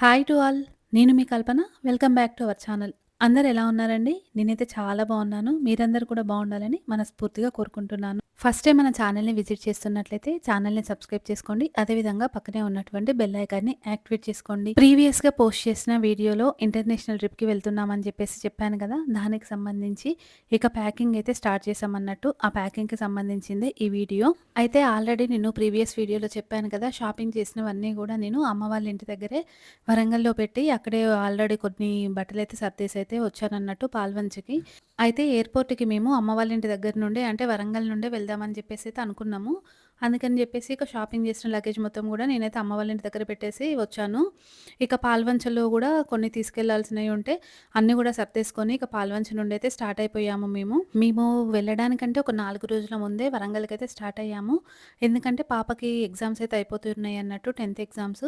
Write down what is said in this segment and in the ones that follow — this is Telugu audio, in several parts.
Hi to all. నేను మీ Kalpana. Welcome back to our channel. అందరూ ఎలా ఉన్నారండి? నేనైతే చాలా బావున్నాను. మీరందరూ కూడా బావుండాలని మనస్ఫూర్తిగా కోరుకుంటున్నాను. ఫస్ట్ టైమ్ మన ఛానల్‌ని విజిట్ చేస్తున్నట్లయితే ఛానల్‌ని సబ్స్క్రైబ్ చేసుకోండి. అదేవిధంగా పక్కనే ఉన్నటువంటి బెల్ ఐకాన్‌ని యాక్టివేట్ చేసుకోండి. ప్రీవియస్‌గా పోస్ట్ చేసిన వీడియోలో ఇంటర్నేషనల్ ట్రిప్‌కి వెళ్తున్నామని చెప్పేసి చెప్పాను కదా! దానికి సంబంధించి ఇక ప్యాకింగ్ అయితే స్టార్ట్ చేశామన్నట్టు. ఆ ప్యాకింగ్‌కి సంబంధించిందే ఈ వీడియో. అయితే ఆల్రెడీ నేను ప్రీవియస్ వీడియోలో చెప్పాను కదా! షాపింగ్ చేసినవన్నీ గూడా నేను అమ్మ వాళ్ళ ఇంటి దగ్గరే వరంగల్‌లో పెట్టి అక్కడే ఆల్రెడీ కొన్ని బట్టలైతే సర్దేసైతే వచ్చానన్నట్టు పాల్వంచకి. అయితే ఎయిర్‌పోర్ట్‌కి మేము అమ్మ వాళ్ళ ఇంటి దగ్గర నుండే అంటే వరంగల్ నుండే వెళ్దామని చెప్పేసైతే అనుకున్నాము. అందుకని చెప్పేసి ఇక షాపింగ్ చేసిన లగేజ్ మొత్తం గూడా నేనైతే అమ్మ వాళ్ళ ఇంటి దగ్గర పెట్టేసి వచ్చాను. ఇక పాల్వంచలో గూడా కొన్ని తీసుకెళ్లాల్సినయి ఉంటే అన్నీ గూడా సర్దేసుకొని ఇక పాల్వంచ నుండైతే స్టార్ట్ అయిపోయాము మేము. మేము వెళ్ళడానికంటే ఒక 4 రోజుల ముందే వరంగల్‌కైతే స్టార్ట్ అయ్యాము. ఎందుకంటే పాపకి ఎగ్జామ్స్ అయితే అయిపోతున్నాయి అన్నట్టు 10థ్ ఎగ్జామ్స్.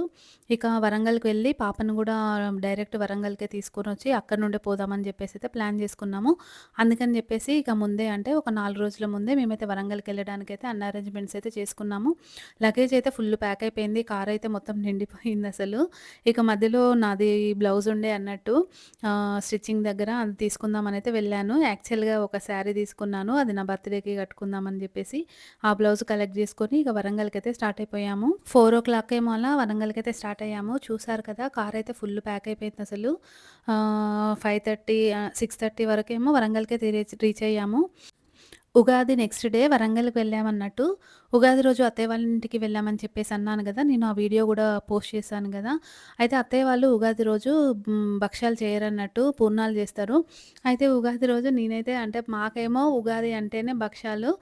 ఇక వరంగల్‌కి వెళ్ళి పాపను గూడా డైరెక్ట్ వరంగల్‌కే తీసుకొనొచ్చి అక్కడి నుండే పోదామని జెప్పేసైతే ప్లాన్ జేసుకున్నాము. అందుకని జెప్పేసి ఇక ముందే అంటే ఒక 4 రోజుల ముందే మేమైతే వరంగల్‌కెళ్ళడానికైతే అన్ని అరేంజ్‌మెంట్స్ అయితే చేసుకున్నాము. లగేజ్ అయితే ఫుల్ ప్యాక్ అయిపోయింది. కారైతే మొత్తం నిండిపోయిందసలు. ఇక మధ్యలో నాది బ్లౌజ్ ఉండే అన్నట్టు స్టిచ్చింగ్ దగ్గర అది తీసుకుందామనైతే వెళ్ళాను. యాక్చువల్‌గా ఒక శారీ తీసుకున్నాను. అది నా బర్త్‌డేకి కట్టుకుందామని జెప్పేసి ఆ బ్లౌజ్ కలెక్ట్ జేసుకొని ఇక వరంగల్‌కైతే స్టార్ట్ అయిపోయాము. 4:00 ఏమో అలా వరంగల్‌కైతే స్టార్ట్ అయ్యాము. చూసారు కదా! కారైతే ఫుల్ ప్యాక్ అయిపోయిందసలు. 5:30 6:30 వరకేమో వరంగల్‌కే రీచ్ అయ్యాము. ఉగాది నెక్స్ట్ డే వరంగల్‌కి వెళ్ళామన్నట్టు. ఉగాది రోజు అత్తయ్య వాళ్ళ ఇంటికి వెళ్ళామని చెప్పేసి అన్నాను గదా! నేను ఆ వీడియో గూడా పోస్ట్ చేశాను గదా! అయితే అత్తయ్య వాళ్ళు ఉగాది రోజు భక్షాలు చేయరన్నట్టు పూర్ణాలు జేస్తారు. అయితే ఉగాది రోజు నేనైతే అంటే మాకేమో ఉగాది అంటేనే భక్షాలు.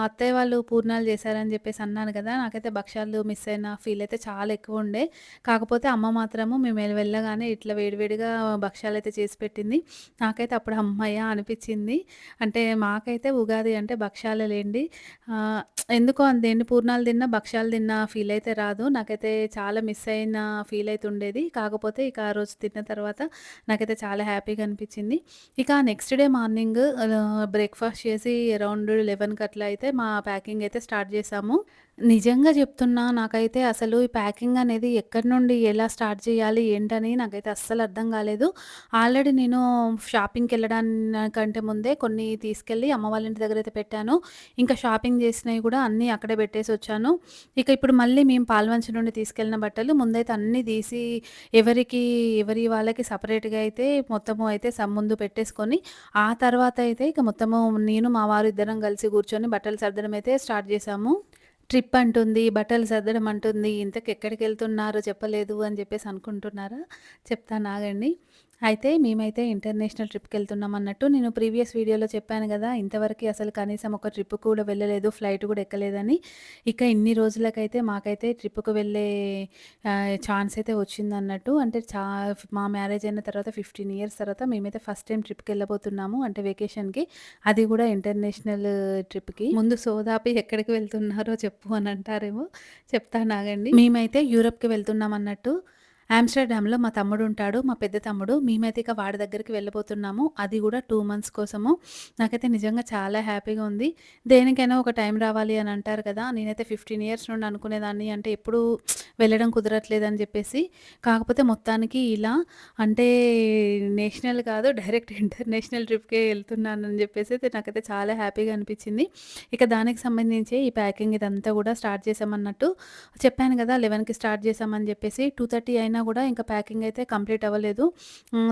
అత్తయ్య వాళ్ళు పూర్ణాలు చేశారని జెప్పేసి అన్నాను గదా! నాకైతే భక్షాలు మిస్ అయిన ఫీల్ అయితే చాలా ఎక్కువుండే. కాకపోతే అమ్మ మాత్రము మేము వెళ్ళగానే ఇట్లా వేడివేడిగా భక్షాలైతే చేసి పెట్టింది. నాకైతే అప్పుడు హమ్మయ్య అనిపిచ్చింది. అంటే మాకైతే ఉగాది అంటే భక్షాలే లెండి. ఆహ్, ఎందుకో అంతే ఎన్ని పూర్ణాలు తిన్నా, భక్షాలు తిన్న ఫీల్ అయితే రాదు. నాకైతే చాలా మిస్ అయిన ఫీల్ అయితే ఉండేది. కాకపోతే ఇక ఆ రోజు తిన్న తర్వాత నాకైతే చాలా హ్యాపీగా అనిపిచ్చింది. ఇక నెక్స్ట్ డే మార్నింగ్ బ్రేక్‌ఫాస్ట్ చేసి అరౌండ్ 11కి అట్లా అయితే మా ప్యాకింగ్ అయితే స్టార్ట్ చేశాము. నిజంగా చెప్తున్నా నాకైతే అసలు ఈ ప్యాకింగ్ అనేది ఎక్కడి నుండి ఎలా స్టార్ట్ చేయాలి ఏంటని నాకైతే అస్సలు అర్థం కాలేదు. ఆల్రెడీ నేను షాపింగ్‌కెళ్ళడానికంటే ముందే కొన్ని తీసుకెళ్ళి అమ్మ వాళ్ళ ఇంటి దగ్గరైతే పెట్టాను. ఇంకా షాపింగ్ చేసినయి కూడా అన్నీ అక్కడే పెట్టేసొచ్చాను. ఇక ఇప్పుడు మళ్ళీ మేము పాల్వంచ నుండి తీసుకెళ్ళిన బట్టలు ముందైతే అన్నీ తీసి ఎవరికి ఎవరి వాళ్ళకి సెపరేట్‌గా అయితే మొత్తము అయితే ముందు పెట్టేసుకొని, ఆ తర్వాత అయితే ఇక మొత్తము నేను మా వారు ఇద్దరం కలిసి కూర్చొని బట్టలు సర్దడం అయితే స్టార్ట్ చేశాము. ట్రిప్ అంటుంది, బట్టలు సర్దడం అంటుంది, ఇంతకెక్కడికెళ్తున్నారో చెప్పలేదు అని జెప్పేసి అనుకుంటున్నారా? చెప్తాను ఆగండి. అయితే మేమైతే ఇంటర్నేషనల్ ట్రిప్‌కెళ్తున్నామన్నట్టు నేను ప్రీవియస్ వీడియోలో చెప్పాను గదా! ఇంతవరకి అసలు కనీసం ఒక ట్రిప్ కూడా వెళ్ళలేదు, ఫ్లైట్ గూడా ఎక్కలేదని. ఇక ఇన్ని రోజులకైతే మాకైతే ట్రిప్‌కి వెళ్ళే ఛాన్స్ అయితే వచ్చిందన్నట్టు. అంటే మా మ్యారేజ్ అయిన తర్వాత 15 ఇయర్స్ తర్వాత మేమైతే ఫస్ట్ టైమ్ ట్రిప్‌కెళ్ళబోతున్నాము. అంటే వెకేషన్‌కి. అది గూడా ఇంటర్నేషనల్ ట్రిప్‌కి. ముందు సోదాపి ఎక్కడికి వెళ్తున్నారో చెప్పు అని అంటారేమో చెప్తానాగండి. మేమైతే యూరప్‌కి వెళ్తున్నామన్నట్టు. ఆమ్‌స్టర్‌డామ్‌లో మా తమ్ముడుంటాడు. మా పెద్ద తమ్ముడు. మేమైతే ఇక వాడి దగ్గరికి వెళ్ళబోతున్నాము. అది గూడా 2 మంత్స్ కోసము. నాకైతే నిజంగా చాలా హ్యాపీగా ఉంది. దేనికైనా ఒక టైం రావాలి అని అంటారు కదా! నేనైతే 15 ఇయర్స్ నుండి అనుకునేదాన్ని అంటే ఎప్పుడూ వెళ్ళడం కుదరట్లేదని జెప్పేసి. కాకపోతే మొత్తానికి ఇలా అంటే నేషనల్ కాదు డైరెక్ట్ ఇంటర్నేషనల్ ట్రిప్‌కే ఎళ్తున్నానని జెప్పేసి అయితే నాకైతే చాలా హ్యాపీగా అనిపిచ్చింది. ఇక దానికి సంబంధించి ఈ ప్యాకింగ్ ఇదంతా గూడా స్టార్ట్ చేశామన్నట్టు. చెప్పాను గదా! 11కి స్టార్ట్ చేశామని జెప్పేసి 2:30 అయినా గూడా ఇంకా ప్యాకింగ్ అయితే కంప్లీట్ అవ్వలేదు.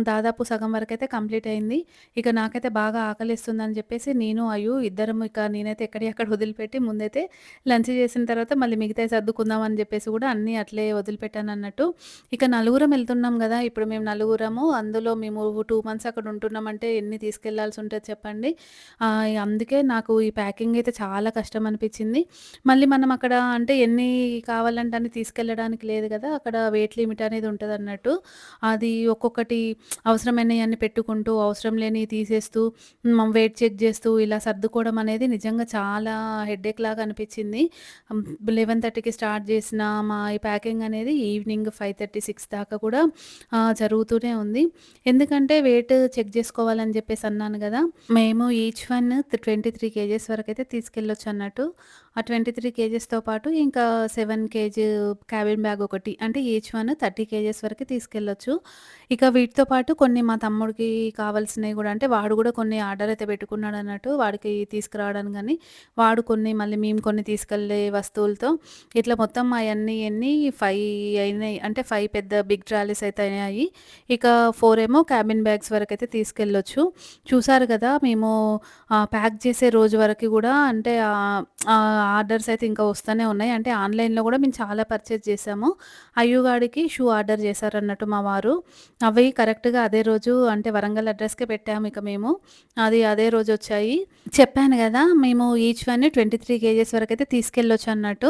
దాదాపు సగం వరకైతే కంప్లీట్ అయింది. ఇక నాకైతే బాగా ఆకలేస్తుందని జెప్పేసి నేను, అయ్యు ఇద్దరం ఇక నేనైతే ఎక్కడియి అక్కడ వదిలిపెట్టి ముందైతే లంచ్ చేసిన తర్వాత మళ్ళీ మిగతాయి సర్దుకుందాం అని జెప్పేసి గూడా అన్నీ అట్లే వదిలిపెట్టానన్నట్టు. ఇక నలుగురం ఎళ్తున్నాం గదా! ఇప్పుడు మేము నలుగురము. అందులో మేము 2 మంత్స్ అక్కడ ఉంటున్నామంటే ఎన్ని తీసుకెళ్లాల్సి ఉంటది చెప్పండి. అందుకే నాకు ఈ ప్యాకింగ్ అయితే చాలా కష్టం అనిపిచ్చింది. మళ్ళీ మనం అక్కడ అంటే ఎన్ని కావాలంటే అన్ని తీసుకెళ్ళడానికి లేదు గదా! అక్కడ వెయిట్ లిమిట్ అనేది ఉంటదన్నట్టు. అది ఒక్కొక్కటి అవసరమైనయన్ని పెట్టుకుంటూ, అవసరం లేనియి తీసేస్తూ, వెయిట్ చెక్ జేస్తూ ఇలా సర్దుకోవడం అనేది నిజంగా చాలా హెడ్‌ఏక్ లాగా అనిపిచ్చింది. 11:30కి స్టార్ట్ జేసిన మా ఈ ప్యాకింగ్ అనేది ఈవినింగ్ 5:30, 6 దాకా కూడా జరుగుతూనే ఉంది. ఎందుకంటే వెయిట్ చెక్ జేసుకోవాలని జెప్పేసి అన్నాను గదా! మేము ఈచ్ వన్ 23 కేజీస్ వరకైతే తీసుకెళ్ళొచ్చన్నట్టు. ఆ 23 కేజెస్‌తో పాటు ఇంకా 7 కేజీ క్యాబిన్ బ్యాగ్ ఒకటి. అంటే ఈచ్ వన్ 30 కేజెస్ వరకు తీసుకెళ్ళొచ్చు. ఇక వీటితో పాటు కొన్ని మా తమ్ముడికి కావాల్సినవి గూడా అంటే వాడు గూడా కొన్ని ఆర్డర్ అయితే పెట్టుకున్నాడన్నట్టు. వాడికి తీసుకురావడానికి గాని, వాడు కొన్ని మళ్ళీ మేము కొన్ని తీసుకెళ్ళే వస్తువులతో ఇట్లా మొత్తం అయన్నీ ఎన్ని 5 అయినాయి. అంటే 5 పెద్ద బిగ్ ట్రాలీస్ అయితే అయ్యాయి. ఇక 4 ఏమో క్యాబిన్ బ్యాగ్స్ వరకైతే తీసుకెళ్ళొచ్చు. చూసారు గదా! మేము ప్యాక్ చేసే రోజు వరకు గూడా అంటే ఆర్డర్స్ అయితే ఇంకా వస్తూనే ఉన్నాయి. అంటే ఆన్‌లైన్‌లో గూడా మేము చాలా పర్చేజ్ చేశాము. అయ్యుగాడికి షూ ఆర్డర్ చేశారన్నట్టు మా వారు. అవి కరెక్ట్‌గా అదే రోజు అంటే వరంగల్ అడ్రస్‌కే పెట్టాము ఇక మేము. అది అదే రోజొచ్చాయి. చెప్పాను గదా! మేము ఈచ్ వన్ 23 కేజెస్ వరకైతే తీసుకెళ్ళొచ్చన్నట్టు.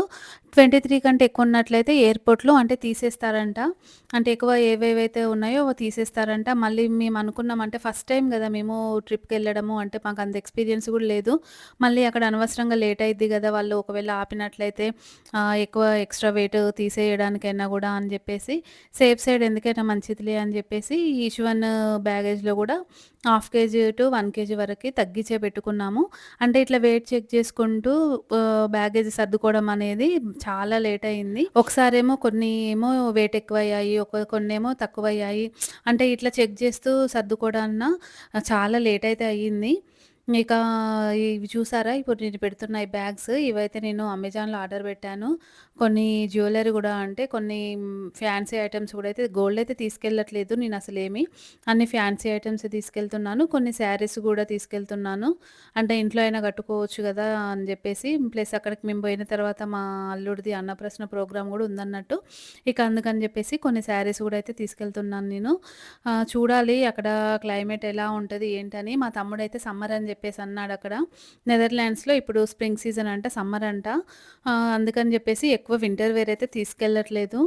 23 కంటే ఎక్కువున్నట్లయితే ఎయిర్‌పోర్ట్‌లో అంటే తీసేస్తారంట. అంటే ఎక్కువ ఏవేవైతే ఉన్నాయో అవి తీసేస్తారంట. మళ్ళీ మేమనుకున్నాం అంటే ఫస్ట్ టైమ్ గదా! మేము ట్రిప్‌కెళ్ళడము అంటే మాకంత ఎక్స్‌పీరియన్స్ గూడా లేదు. మళ్ళీ అక్కడ అనవసరంగా లేట్ అయిద్ది గదా! వాళ్ళు ఒకవేళ ఆపినట్లయితే ఎక్కువ ఎక్స్‌ట్రా వెయిట్ తీసేయడానికైనా గూడా అని జెప్పేసి సేఫ్ సైడ్ ఎందుకైనా మంచిదిలే అని జెప్పేసి ఈచ్ వన్ బ్యాగేజ్‌లో గూడా హాఫ్ కేజీ టు 1 కేజీ వరకి తగ్గించే పెట్టుకున్నాము. అంటే ఇట్లా వెయిట్ చెక్ చేసుకుంటూ బ్యాగేజ్ సర్దుకోవడం అనేది చాలా లేట్ అయింది. ఒకసారేమో కొన్ని ఏమో వెయిట్ ఎక్కువయ్యాయి. కొన్నేమో తక్కువయ్యాయి. అంటే ఇట్లా చెక్ చేస్తూ సర్దుకోవడాన చాలా లేట్ అయితే అయ్యింది. ఇక ఇవి చూసారా? ఇప్పుడు నేను పెడుతున్న ఈ బ్యాగ్స్ ఇవైతే నేను అమెజాన్‌లో ఆర్డర్ పెట్టాను. కొన్ని జ్యువెల్లరీ గూడా అంటే కొన్ని ఫ్యాన్సీ ఐటెమ్స్ గూడా అయితే గోల్డ్ అయితే తీసుకెళ్ళట్లేదు నేనసలేమి. అన్ని ఫ్యాన్సీ ఐటెమ్సే తీసుకెళ్తున్నాను. కొన్ని శారీస్ గూడా తీసుకెళ్తున్నాను. అంటే ఇంట్లో అయినా కట్టుకోవచ్చు గదా! అని జెప్పేసి ప్లస్ అక్కడికి మేము పోయిన తర్వాత మా అల్లుడిది అన్నప్రాసన ప్రోగ్రామ్ గూడా ఉందన్నట్టు. ఇక అందుకని జెప్పేసి కొన్ని శారీస్ గూడా అయితే తీసుకెళ్తున్నాను నేను. చూడాలి అక్కడ క్లైమేట్ ఎలా ఉంటది ఏంటని. మా తమ్ముడైతే సమ్మర్ అని జెప్పేసి అన్నాడక్కడ. నెదర్‌లాండ్స్‌లో ఇప్పుడు స్ప్రింగ్ సీజన్ అంట, సమ్మర్ అంట. అందుకని జెప్పేసి ఎక్కువ వింటర్ వేర్ అయితే తీసుకెళ్ళట్లేదు.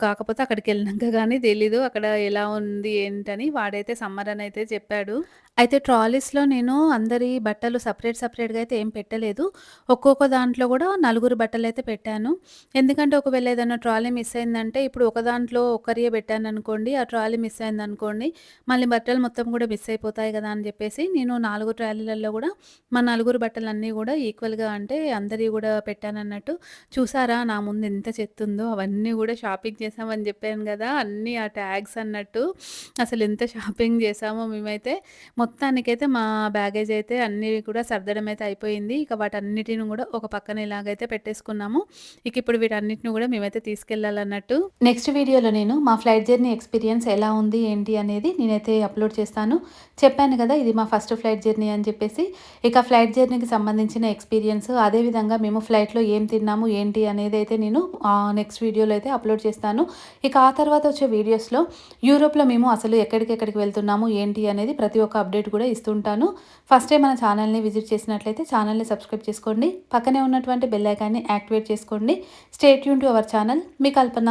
కాకపోతే అక్కడికెళ్ళినంక గానీ తెలీదు అక్కడ ఎలా ఉంది ఏంటని. వాడైతే సమ్మర్ అనయితే చెప్పాడు. అయితే ట్రాలీస్‌లో నేను అందరి బట్టలు సెపరేట్‌గా అయితే ఏం పెట్టలేదు. ఒక్కొక్క దాంట్లో గూడా నలుగురు బట్టలైతే పెట్టాను. ఎందుకంటే ఒకవేళ ఏదైనా ట్రాలీ మిస్ అయిందంటే ఇప్పుడు ఒక దాంట్లో ఒకరియే పెట్టాననుకోండి, ఆ ట్రాలీ మిస్ అయిందనుకోండి, మళ్ళీ బట్టలు మొత్తం గూడా మిస్ అయిపోతాయి గదా! అని జెప్పేసి నేను 4 ట్రాలీలలో గూడా మా నలుగురు బట్టలన్నీ గూడా ఈక్వల్‌గా అంటే అందరియి గూడా పెట్టానన్నట్టు. చూసారా నా ముందు ఎంత చెత్తుందో అవన్నీ గూడా షాపింగ్ చేశామని జెప్పాను గదా! అన్నీ ఆ ట్యాగ్స్ అన్నట్టు అసలెంత షాపింగ్ జేశామో మేమైతే. మొత్తానికైతే మా బ్యాగేజ్ అయితే అన్నీ కూడా సర్దడం అయితే అయిపోయింది. ఇక వాటన్నిటిని గూడా ఒక పక్కన ఇలాగైతే పెట్టేసుకున్నాము. ఇక ఇప్పుడు వీటన్నిటిని గూడా మేమైతే తీసుకెళ్ళాలన్నట్టు. నెక్స్ట్ వీడియోలో నేను మా ఫ్లైట్ జర్నీ ఎక్స్‌పీరియన్స్ ఎలా ఉంది, ఏంటి అనేది నేనైతే అప్‌లోడ్ చేస్తాను. చెప్పాను గదా! ఇది మా ఫస్ట్ ఫ్లైట్ జర్నీ అని చెప్పేసి. ఇక ఫ్లైట్ జర్నీకి సంబంధించిన ఎక్స్‌పీరియన్స్ అదేవిధంగా మేము ఫ్లైట్‌లో ఏం తిన్నాము, ఏంటి అనేదైతే నేను నెక్స్ట్ వీడియోలో అయితే అప్‌లోడ్ చేస్తాను. ఇక ఆ తర్వాత వచ్చే వీడియోస్‌లో యూరోప్‌లో మేము అసలు ఎక్కడికెక్కడికి వెళ్తున్నాము, ఏంటి అనేది ప్రతి ఒక్క అప్డేట్ కూడా ఇస్తుంటాను. ఫస్ట్ టైం మన ఛానల్‌ని విజిట్ చేసినట్లయితే ఛానల్‌ని సబ్స్క్రైబ్ చేసుకోండి. పక్కనే ఉన్నటువంటి బెల్ ఐకాన్‌ని యాక్టివేట్ చేసుకోండి. Stay tune to our channel. Me Kalpana.